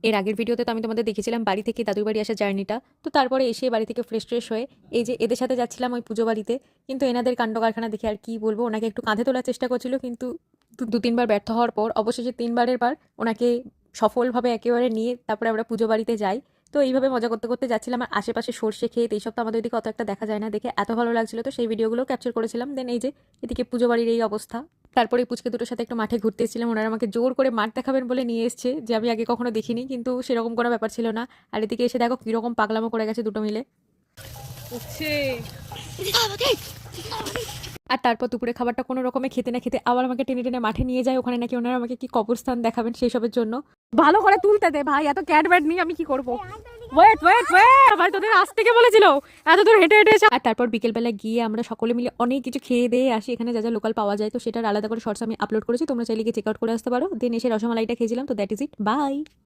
এর আগের ভিডিওতে তো আমি তোমাদের দেখেছিলাম বাড়ি থেকে দাদুর বাড়ি আসার জার্নিটা। তো তারপরে এসে বাড়ি থেকে ফ্রেশ হয়ে এই যে এদের সাথে যাচ্ছিলাম ওই পুজো বাড়িতে। কিন্তু এনাদের কাণ্ড কারখানা দেখে আর কি বলবো, ওনাকে একটু কাঁধে তোলার চেষ্টা করছিল, কিন্তু দু তিনবার ব্যর্থ হওয়ার পর অবশেষে তিনবারের বার ওনাকে সফলভাবে একেবারে নিয়ে তারপরে আমরা পুজো বাড়িতে যাই। তো এইভাবে মজা করতে করতে যাচ্ছিলাম, আর আশেপাশে সর্ষে ক্ষেত এইসব তো আমাদের ওদিকে অত একটা দেখা যায় না, দেখে এত ভালো লাগছিল, তো সেই ভিডিওগুলো ক্যাপচার করেছিলাম। দেন এই যে এদিকে পুজো বাড়ির এই অবস্থা। তারপরে পুচকে দুটোর সাথে একটু মাঠে ঘুরতে এসেছিলাম, ওনারা আমাকে জোর করে মাঠ দেখাবেন বলে নিয়ে এসছে, যে আমি আগে কখনো দেখিনি, কিন্তু সেরকম কোনো ব্যাপার ছিল না। আর এদিকে এসে দেখো কিরকম পাগলামো করে গেছে দুটো মিলে। আর তারপর দুপুরে খাবারটা কোনো রকমে খেতে না খেতে আবার আমাকে টেনে টেনে মাঠে নিয়ে যায়, ওখানে নাকি ওনারা আমাকে কি কবরস্থান দেখাবেন সেই সবের জন্য। ভালো করে তুলতে দে ভাই, এত ক্যাট ব্যাট নিয়ে আমি কি করবো। ওয়েট ওয়েট ওয়েট ভাই, তোদের আজ থেকে বলেছিল এত দূর হেঁটে হেঁটে এসে। আর তারপর বিকেলবেলা গিয়ে আমরা সকলে মিলে অনেক কিছু খেয়ে দিয়ে আসি, এখানে যা যা লোকাল পাওয়া যায়, তো সেটার আলাদা করে শর্টস আমি আপলোড করেছি, তোমরা চাইলে গিয়ে চেক আউট করে আসতে পারো। দেন এসে রসমালাইটা খেয়েছিলাম, তো দ্যাট ইজ ইট, বাই।